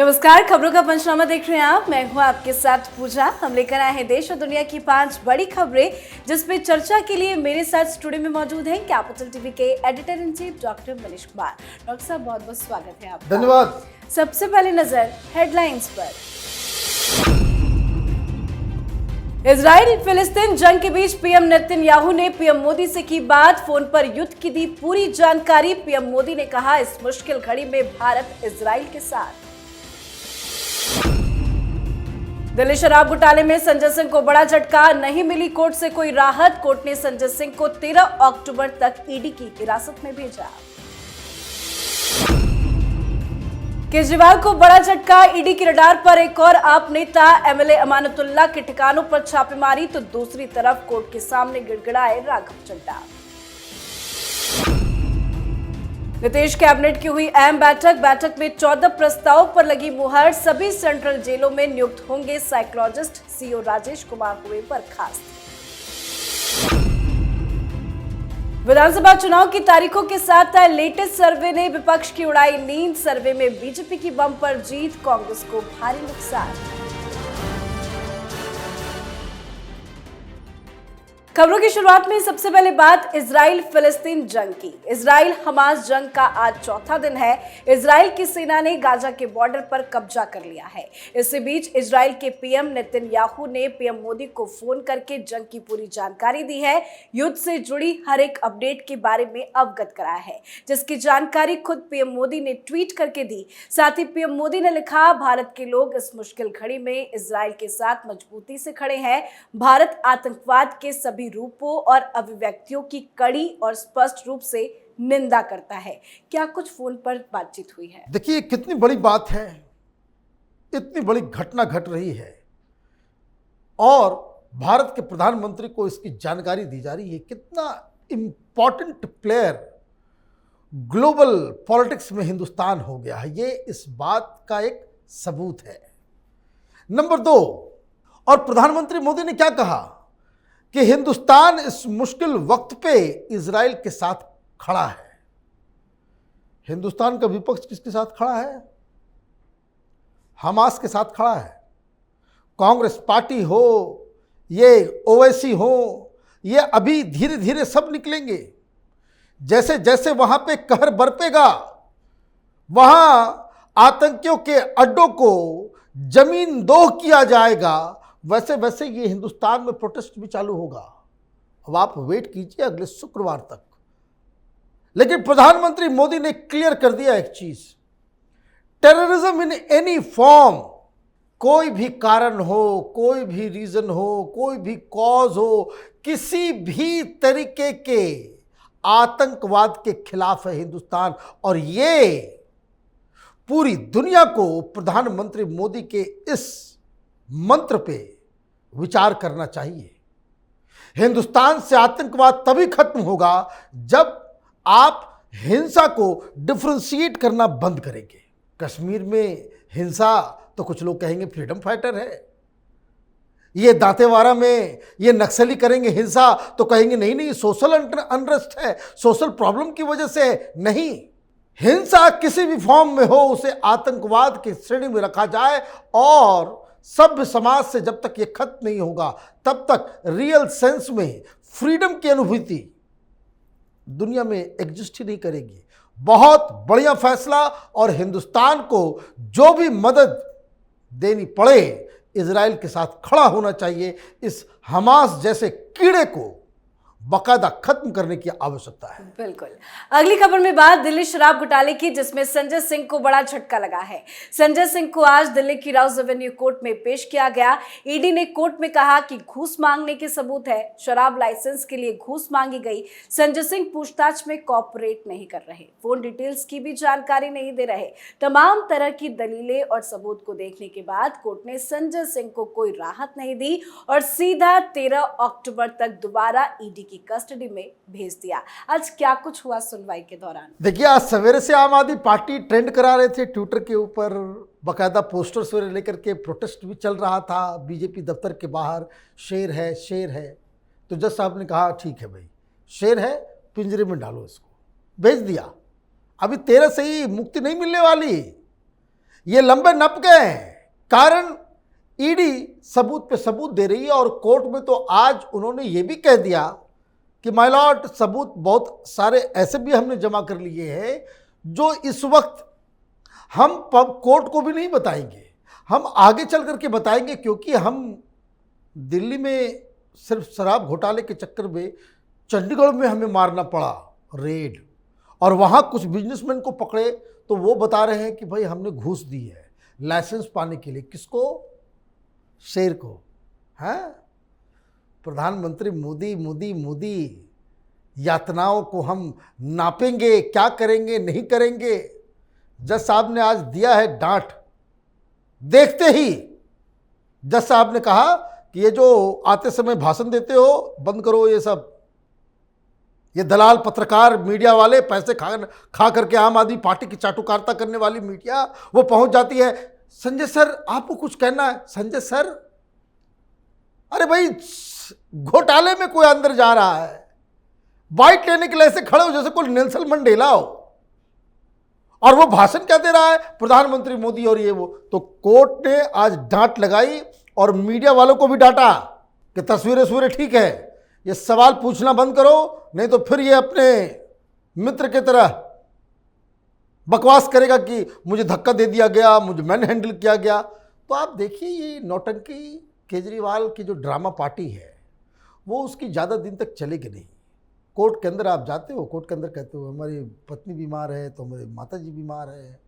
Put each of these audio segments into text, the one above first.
नमस्कार, खबरों का पंचनामा देख रहे हैं आप। मैं हूं आपके साथ पूजा। हम लेकर आए हैं देश और दुनिया की 5 बड़ी खबरें, जिसपे चर्चा के लिए मेरे साथ स्टूडियो में मौजूद हैं कैपिटल टीवी के editor in chief doctor Manish Kumar. Doctor साहब, बहुत बहुत स्वागत है आपका। धन्यवाद। सबसे पहले नजर हेडलाइंस पर। इजराइल फिलिस्तीन जंग के बीच पीएम नेतन्याहू ने पीएम मोदी से की बात, फोन पर युद्ध की दी पूरी जानकारी। पीएम मोदी ने कहा, इस मुश्किल घड़ी में भारत इजराइल के साथ। दिल्ली शराब घोटाले में संजय सिंह को बड़ा झटका, नहीं मिली कोर्ट से कोई राहत। कोर्ट ने संजय सिंह को 13 अक्टूबर तक ईडी की हिरासत में भेजा। केजरीवाल को बड़ा झटका, ईडी की रडार पर एक और आप नेता एमएलए अमानतुल्लाह के ठिकानों पर छापेमारी, तो दूसरी तरफ कोर्ट के सामने गिड़गिड़ाए राघव चड्ढा। नीतीश कैबिनेट की हुई अहम बैठक में 14 प्रस्ताव पर लगी मुहर। सभी सेंट्रल जेलों में नियुक्त होंगे साइकोलॉजिस्ट, सीओ राजेश कुमार हुए बर्खास्त। विधानसभा चुनाव की तारीखों के साथ लेटेस्ट सर्वे ने विपक्ष की उड़ाई नींद। सर्वे में बीजेपी की बम्पर जीत, कांग्रेस को भारी नुकसान। खबरों की शुरुआत में सबसे पहले बात इजराइल फिलिस्तीन जंग की। इजराइल हमास जंग का आज चौथा दिन है। इजराइल की सेना ने गाजा के बॉर्डर पर कब्जा कर लिया है। इसी बीच इजराइल के पीएम नेतन्याहू ने पीएम मोदी को फोन करके जंग की पूरी जानकारी दी है। युद्ध से जुड़ी हर एक अपडेट के बारे में अवगत कराया है, जिसकी जानकारी खुद पीएम मोदी ने ट्वीट करके दी। साथ ही पीएम मोदी ने लिखा, भारत के लोग इस मुश्किल घड़ी में इजराइल के साथ मजबूती से खड़े हैं। भारत आतंकवाद के सभी रूपों और अभिव्यक्तियों की कड़ी और स्पष्ट रूप से निंदा करता है। क्या कुछ फोन पर बातचीत हुई है? देखिए, कितनी बड़ी बात है, इतनी बड़ी घटना घट रही है और भारत के प्रधानमंत्री को इसकी जानकारी दी जा रही है। कितना इंपॉर्टेंट प्लेयर ग्लोबल पॉलिटिक्स में हिंदुस्तान हो गया है, ये इस बात का एक सबूत है। नंबर 2, और प्रधानमंत्री मोदी ने क्या कहा कि हिंदुस्तान इस मुश्किल वक्त पे इजराइल के साथ खड़ा है। हिंदुस्तान का विपक्ष किसके साथ खड़ा है? हमास के साथ खड़ा है। कांग्रेस पार्टी हो, ये ओवैसी हो, ये अभी धीरे धीरे सब निकलेंगे। जैसे जैसे वहां पे कहर बरपेगा, वहां आतंकियों के अड्डों को जमीन दोह किया जाएगा, वैसे वैसे ये हिंदुस्तान में प्रोटेस्ट भी चालू होगा। अब आप वेट कीजिए अगले शुक्रवार तक। लेकिन प्रधानमंत्री मोदी ने क्लियर कर दिया एक चीज, टेररिज्म इन एनी फॉर्म, कोई भी कारण हो, कोई भी रीजन हो, कोई भी कॉज हो, किसी भी तरीके के आतंकवाद के खिलाफ है हिंदुस्तान। और ये पूरी दुनिया को प्रधानमंत्री मोदी के इस मंत्र पे विचार करना चाहिए। हिंदुस्तान से आतंकवाद तभी खत्म होगा जब आप हिंसा को डिफरेंशिएट करना बंद करेंगे। कश्मीर में हिंसा तो कुछ लोग कहेंगे फ्रीडम फाइटर है, ये दांतेवाड़ा में ये नक्सली करेंगे हिंसा तो कहेंगे नहीं नहीं सोशल अनरेस्ट है, सोशल प्रॉब्लम की वजह से है। नहीं, हिंसा किसी भी फॉर्म में हो उसे आतंकवाद की श्रेणी में रखा जाए और सभ्य समाज से जब तक ये खत्म नहीं होगा तब तक रियल सेंस में फ्रीडम की अनुभूति दुनिया में एग्जिस्ट ही नहीं करेगी। बहुत बढ़िया फैसला, और हिंदुस्तान को जो भी मदद देनी पड़े इजराइल के साथ खड़ा होना चाहिए। इस हमास जैसे कीड़े को बाकायदा खत्म करने की आवश्यकता है। बिल्कुल। अगली खबर में बात दिल्ली शराब घोटाले की, जिसमें संजय सिंह को बड़ा झटका लगा है। संजय सिंह को आज दिल्ली की राउज एवेन्यू कोर्ट में पेश किया गया। ईडी ने कोर्ट में कहा कि घूस मांगने के सबूत है, शराब लाइसेंस के लिए घूस मांगी गई। संजय सिंह पूछताछ में कोऑपरेट नहीं कर रहे, फोन डिटेल्स की भी जानकारी नहीं दे रहे। तमाम तरह की दलीलें और सबूत को देखने के बाद कोर्ट ने संजय सिंह को कोई राहत नहीं दी और सीधा 13 अक्टूबर तक दोबारा ईडी की कस्टडी में भेज दिया। आज क्या कुछ हुआ सुनवाई के दौरान? देखिए, आज सवेरे से आम आदमी पार्टी ट्रेंड करा रहे थे ट्विटर के ऊपर, बाकायदा पोस्टर्स वगैरह लेकर के प्रोटेस्ट भी चल रहा था बीजेपी दफ्तर के बाहर। शेर है, शेर है। तो जज साहब ने कहा ठीक है भाई, शेर है, पिंजरे में डालो इसको, भेज दिया। अभी 13 से ही मुक्ति नहीं मिलने वाली। ये लंबे नप गए हैं। कारण ईडी सबूत पे सबूत दे रही है और कोर्ट में तो आज उन्होंने ये भी कह दिया कि माय लॉर्ड सबूत बहुत सारे ऐसे भी हमने जमा कर लिए हैं जो इस वक्त हम कोर्ट को भी नहीं बताएंगे, हम आगे चल करके बताएंगे, क्योंकि हम दिल्ली में सिर्फ शराब घोटाले के चक्कर में चंडीगढ़ में हमें मारना पड़ा रेड, और वहाँ कुछ बिजनेसमैन को पकड़े तो वो बता रहे हैं कि भाई हमने घूस दी है लाइसेंस पाने के लिए। किसको? शेर को। हैं प्रधानमंत्री मोदी मोदी मोदी, यातनाओं को हम नापेंगे, क्या करेंगे नहीं करेंगे। जज साहब ने आज दिया है डांट। देखते ही जज साहब ने कहा कि ये जो आते समय भाषण देते हो बंद करो, ये सब ये दलाल पत्रकार मीडिया वाले पैसे खा करके आम आदमी पार्टी की चाटुकारिता करने वाली मीडिया वो पहुंच जाती है। संजय सर आपको कुछ कहना है? संजय सर, अरे भाई घोटाले में कोई अंदर जा रहा है, बाइट लेने के लिए ऐसे खड़े हो जैसे कोई नेल्सन मंडेला हो, और वो भाषण क्या दे रहा है प्रधानमंत्री मोदी और ये वो। तो कोर्ट ने आज डांट लगाई और मीडिया वालों को भी डांटा कि तस्वीरें ठीक है, ये सवाल पूछना बंद करो, नहीं तो फिर ये अपने मित्र की तरह बकवास करेगा कि मुझे धक्का दे दिया गया, मुझे मैन हैंडल किया गया। तो आप देखिए ये नौटंकी केजरीवाल की जो ड्रामा पार्टी है वो उसकी ज़्यादा दिन तक चलेगी नहीं। कोर्ट के अंदर आप जाते हो, कोर्ट के अंदर कहते हो हमारी पत्नी बीमार है तो हमारी माता जी बीमार है,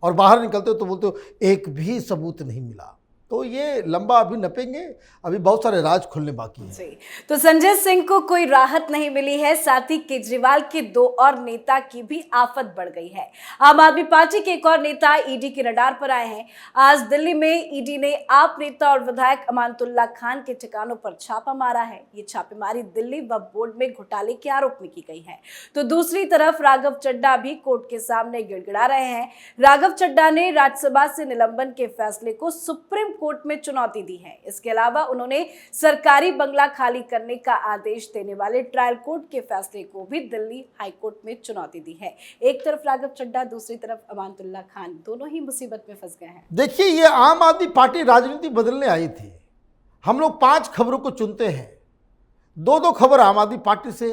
और बाहर निकलते हो तो बोलते हो एक भी सबूत नहीं मिला। तो ये लंबा अभी नपेंगे, अभी बहुत सारे राज खुलने बाकी हैं। जी, तो संजय सिंह को कोई राहत नहीं मिली है, साथ ही केजरीवाल के दो और नेता की भी आफत बढ़ गई है। आम आदमी पार्टी के एक और नेता ईडी के रडार पर आए हैं। आज दिल्ली में ईडी ने आप नेता और विधायक अमानतुल्लाह खान के ठिकानों पर छापा मारा है। ये छापेमारी दिल्ली वक्फ बोर्ड में घोटाले के आरोप में की गई है। तो दूसरी तरफ राघव चड्ढा भी कोर्ट के सामने गिड़गिड़ा रहे हैं। राघव चड्ढा ने राज्यसभा से निलंबन के फैसले को सुप्रीम कोर्ट में चुनौती दी है। इसके अलावा उन्होंने सरकारी बंगला खाली करने का आदेश देने वाले ट्रायल कोर्ट के फैसले को भी दिल्ली हाई कोर्ट में चुनौती दी है। एक तरफ राघव चड्ढा, दूसरी तरफ अमानतुल्लाह खान, दोनों ही मुसीबत में फंस गए हैं। देखिए ये आम आदमी पार्टी राजनीति बदलने आई थी। हम लोग 5 खबरों को चुनते हैं, 2 खबर आम आदमी पार्टी से,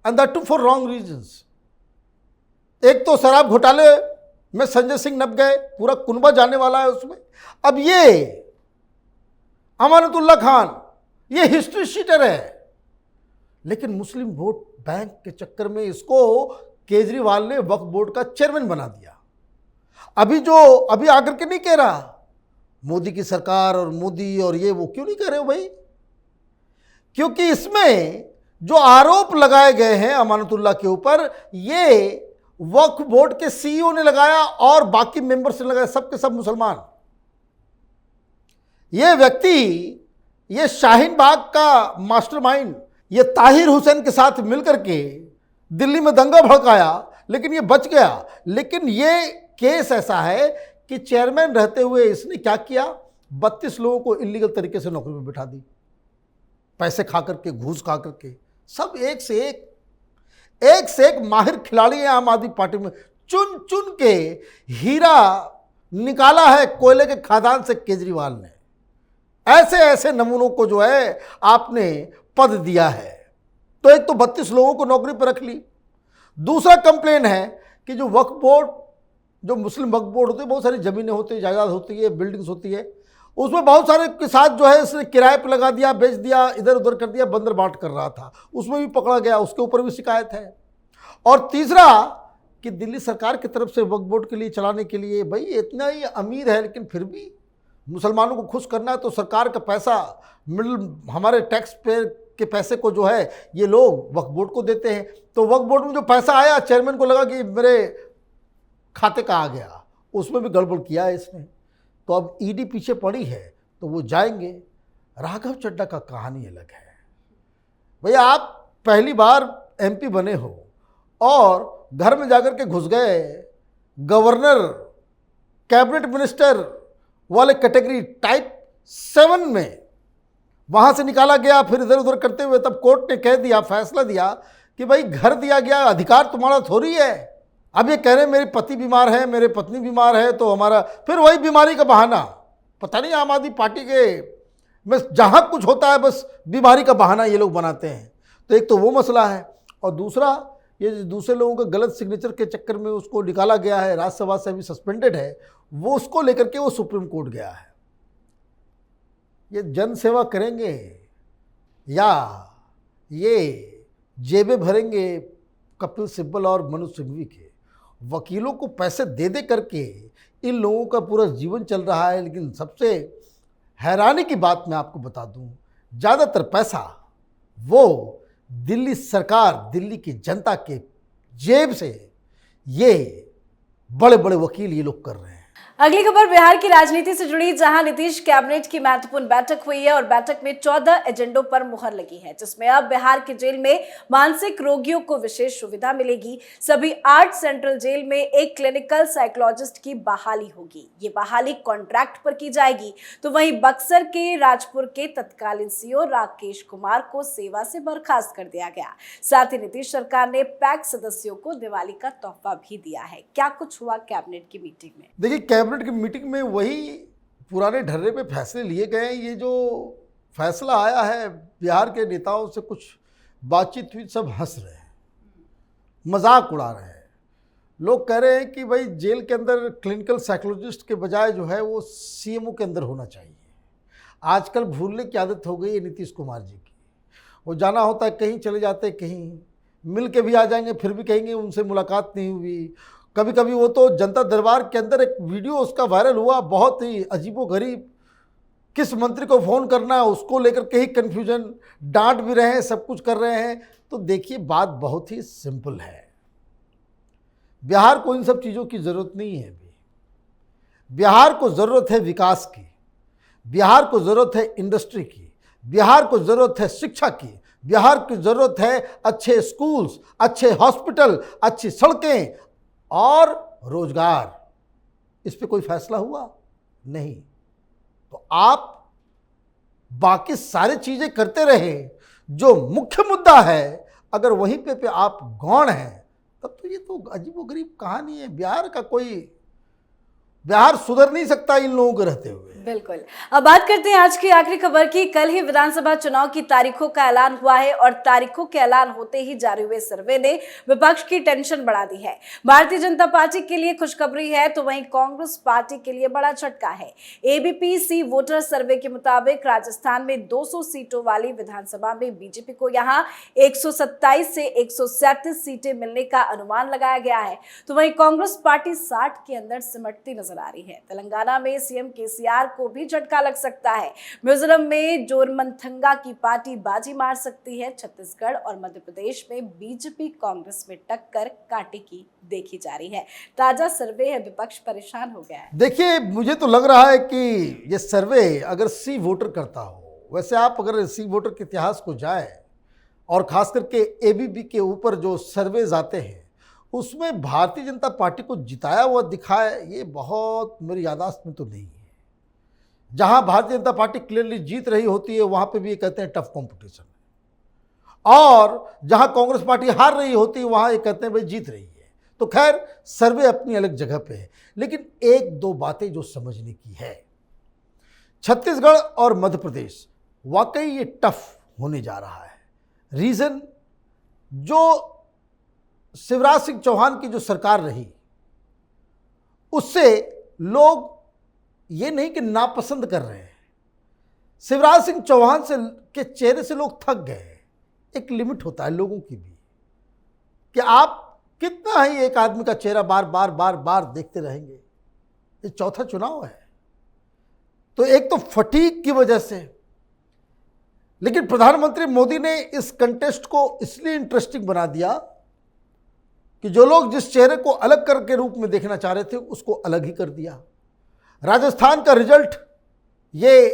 and that too for wrong reasons. एक तो शराब घोटाले में संजय सिंह नप गए, पूरा कुनबा जाने वाला है उसमें। अब ये अमानतुल्लाह खान ये हिस्ट्री शीटर है, लेकिन मुस्लिम वोट बैंक के चक्कर में इसको केजरीवाल ने वक्फ बोर्ड का चेयरमैन बना दिया। अभी आकर के नहीं कह रहा मोदी की सरकार और मोदी और ये वो, क्यों नहीं कह रहे हो भाई? क्योंकि इसमें जो आरोप लगाए गए हैं अमानतुल्लाह के ऊपर, ये वक्फ बोर्ड के सीईओ ने लगाया और बाकी मेंबर्स ने लगाया, सब के सब मुसलमान। ये व्यक्ति, ये शाहीन बाग का मास्टरमाइंड, ये ताहिर हुसैन के साथ मिलकर के दिल्ली में दंगा भड़काया, लेकिन ये बच गया। लेकिन ये केस ऐसा है कि चेयरमैन रहते हुए इसने क्या किया, 32 लोगों को इलीगल तरीके से नौकरी में बिठा दी, पैसे खा करके, घूस खा करके। सब एक से एक माहिर खिलाड़ी है आम आदमी पार्टी में। चुन चुन के हीरा निकाला है कोयले के खदान से केजरीवाल ने। ऐसे ऐसे नमूनों को जो है आपने पद दिया है। तो एक तो 32 लोगों को नौकरी पर रख ली। दूसरा कंप्लेन है कि जो वक्फ बोर्ड, जो मुस्लिम वक्फ बोर्ड होते हैं, बहुत सारी ज़मीनें होती है, जायदाद होती है, बिल्डिंग्स होती है, उसमें बहुत सारे के साथ जो है इसने किराए पर लगा दिया, बेच दिया, इधर उधर कर दिया, बंदर बाट कर रहा था, उसमें भी पकड़ा गया, उसके ऊपर भी शिकायत है। और तीसरा कि दिल्ली सरकार की तरफ से वक्फ बोर्ड के लिए चलाने के लिए, भाई इतना ही अमीर है लेकिन फिर भी मुसलमानों को खुश करना है, तो सरकार का पैसा, मिडिल हमारे टैक्स पेयर के पैसे को जो है ये लोग वक्फ बोर्ड को देते हैं। तो वक्फ बोर्ड में जो पैसा आया, चेयरमैन को लगा कि मेरे खाते का आ गया, उसमें भी गड़बड़ किया है इसने। तो अब ईडी पीछे पड़ी है तो वो जाएंगे। राघव चड्ढा का कहानी अलग है। भैया आप पहली बार एमपी बने हो और घर में जाकर के घुस गए, गवर्नर, कैबिनेट मिनिस्टर वाले कैटेगरी टाइप 7 में, वहाँ से निकाला गया, फिर इधर उधर करते हुए तब कोर्ट ने कह दिया, फैसला दिया कि भाई घर दिया गया, अधिकार तुम्हारा थोड़ी है, अब ये कह रहे हैं मेरे पति बीमार है, मेरे पत्नी बीमार है, तो हमारा फिर वही बीमारी का बहाना। पता नहीं आम आदमी पार्टी के बस जहाँ कुछ होता है बस बीमारी का बहाना ये लोग बनाते हैं। तो एक तो वो मसला है, और दूसरा ये दूसरे लोगों के गलत सिग्नेचर के चक्कर में उसको निकाला गया है, राज्यसभा से अभी सस्पेंडेड है, वो उसको लेकर के वो सुप्रीम कोर्ट गया है। ये जन सेवा करेंगे या ये जेबें भरेंगे कपिल सिब्बल और मनोज सिंघवी के? वकीलों को पैसे दे दे करके इन लोगों का पूरा जीवन चल रहा है। लेकिन सबसे हैरानी की बात मैं आपको बता दूं, ज़्यादातर पैसा वो दिल्ली सरकार, दिल्ली की जनता के जेब से ये बड़े बड़े वकील ये लोग कर रहे हैं। अगली खबर बिहार की राजनीति से जुड़ी, जहां नीतीश कैबिनेट की महत्वपूर्ण बैठक हुई है और बैठक में 14 एजेंडों पर मुहर लगी है, जिसमें अब बिहार के जेल में मानसिक रोगियों को विशेष सुविधा मिलेगी। सभी 8 सेंट्रल जेल में एक क्लिनिकल साइकोलॉजिस्ट की बहाली होगी। ये बहाली कॉन्ट्रैक्ट पर की जाएगी। तो वहीं बक्सर के राजपुर के तत्कालीन सीओ राकेश कुमार को सेवा से बर्खास्त कर दिया गया। साथ ही नीतीश सरकार ने पैक सदस्यों को दिवाली का तोहफा भी दिया है। क्या कुछ हुआ कैबिनेट की मीटिंग में? देखिए, कैबिनेट की मीटिंग में वही पुराने ढर्रे पे फैसले लिए गए। ये जो फैसला आया है, बिहार के नेताओं से कुछ बातचीत हुई, सब हंस रहे हैं, मजाक उड़ा रहे हैं। लोग कह रहे हैं कि भाई जेल के अंदर क्लिनिकल साइकोलॉजिस्ट के बजाय जो है वो सीएमओ के अंदर होना चाहिए। आजकल भूलने की आदत हो गई है नीतीश कुमार जी की। वो जाना होता है कहीं चले जाते, कहीं मिल के भी आ जाएंगे, फिर भी कहेंगे उनसे मुलाकात नहीं हुई। कभी कभी वो तो जनता दरबार के अंदर एक वीडियो उसका वायरल हुआ, बहुत ही अजीबोगरीब, किस मंत्री को फ़ोन करना है उसको लेकर के ही कन्फ्यूजन, डांट भी रहे हैं, सब कुछ कर रहे हैं। तो देखिए, बात बहुत ही सिंपल है। बिहार को इन सब चीज़ों की ज़रूरत नहीं है। अभी बिहार को ज़रूरत है विकास की, बिहार को ज़रूरत है इंडस्ट्री की, बिहार को ज़रूरत है शिक्षा की, बिहार की ज़रूरत है अच्छे स्कूल्स, अच्छे हॉस्पिटल, अच्छी सड़कें और रोजगार। इस पे कोई फैसला हुआ नहीं। तो आप बाकी सारी चीजें करते रहे, जो मुख्य मुद्दा है अगर वहीं पे आप गौण हैं, तब तो ये तो अजीबोगरीब कहानी है। बिहार सुधर नहीं सकता इन लोगों के रहते हुए। बिल्कुल। अब बात करते हैं आज की आखिरी खबर की। कल ही विधानसभा चुनाव की तारीखों का ऐलान हुआ है और तारीखों के ऐलान होते ही जारी हुए सर्वे ने विपक्ष की टेंशन बढ़ा दी है। भारतीय जनता पार्टी के लिए खुशखबरी है, तो वहीं कांग्रेस पार्टी के लिए बड़ा झटका है। एबीपी वोटर सर्वे के मुताबिक राजस्थान में 200 सीटों वाली विधानसभा में बीजेपी को यहां 127 से 137 सीटें मिलने का अनुमान लगाया गया है। तो वहीं कांग्रेस पार्टी 60 के अंदर सिमटती नजर आ रही है। तेलंगाना में सीएम केसीआर को भी झटका लग सकता है। मिजोरम में जोरमथंगा की पार्टी बाजी मार सकती है। छत्तीसगढ़ और मध्य प्रदेश में बीजेपी कांग्रेस में टक्कर कांटे की देखी जा रही है। ताजा सर्वे है, विपक्ष परेशान हो गया है। देखिए, मुझे तो लग रहा है कि ये सर्वे अगर सी वोटर करता हो, वैसे आप अगर सी वोटर के इतिहास को जाए और खास करके एबीपी के ऊपर जो सर्वेज आते हैं उसमें भारतीय जनता पार्टी को जिताया हुआ दिखाए, ये बहुत मेरी याददाश्त में तो नहीं है। जहां भारतीय जनता पार्टी क्लियरली जीत रही होती है वहां पे भी ये कहते हैं टफ कंपटीशन है, और जहां कांग्रेस पार्टी हार रही होती है वहां ये कहते हैं भाई जीत रही है। तो खैर, सर्वे अपनी अलग जगह पे है, लेकिन एक दो बातें जो समझने की है, छत्तीसगढ़ और मध्य प्रदेश वाकई ये टफ होने जा रहा है। रीजन, जो शिवराज सिंह चौहान की जो सरकार रही उससे लोग ये नहीं कि नापसंद कर रहे हैं, शिवराज सिंह चौहान से के चेहरे से लोग थक गए। एक लिमिट होता है लोगों की भी, कि आप कितना ही एक आदमी का चेहरा बार बार बार बार देखते रहेंगे। ये चौथा चुनाव है, तो एक तो फटीग की वजह से, लेकिन प्रधानमंत्री मोदी ने इस कंटेस्ट को इसलिए इंटरेस्टिंग बना दिया कि जो लोग जिस चेहरे को अलग कर के रूप में देखना चाह रहे थे उसको अलग ही कर दिया। राजस्थान का रिजल्ट ये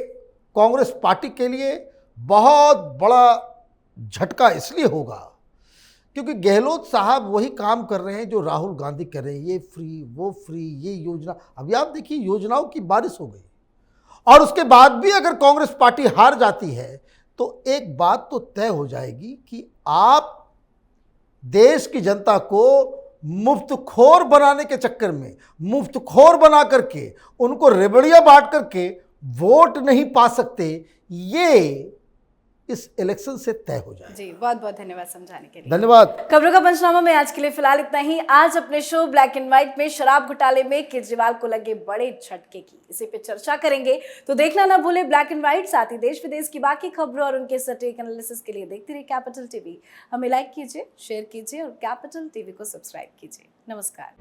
कांग्रेस पार्टी के लिए बहुत बड़ा झटका इसलिए होगा क्योंकि गहलोत साहब वही काम कर रहे हैं जो राहुल गांधी कर रहे हैं, ये फ्री वो फ्री, ये योजना। अभी आप देखिए, योजनाओं की बारिश हो गई, और उसके बाद भी अगर कांग्रेस पार्टी हार जाती है तो एक बात तो तय हो जाएगी कि आप देश की जनता को मुफ्तखोर बनाने के चक्कर में, मुफ्तखोर बना करके उनको रेबड़ियां बांट करके वोट नहीं पा सकते, ये इस इलेक्शन से तय हो जाए। जी, बहुत बहुत धन्यवाद समझाने के लिए। धन्यवाद। खबरों का पंचनामा में आज के लिए फिलहाल इतना ही। आज अपने शो ब्लैक एंड व्हाइट में शराब घोटाले में केजरीवाल को लगे बड़े झटके की इसी पे चर्चा करेंगे, तो देखना ना भूले ब्लैक एंड व्हाइट। साथ ही देश विदेश की बाकी खबरों और उनके सटीक एनालिसिस के लिए देखते रहिए कैपिटल टीवी। हमें लाइक कीजिए, शेयर कीजिए और कैपिटल टीवी को सब्सक्राइब कीजिए। नमस्कार।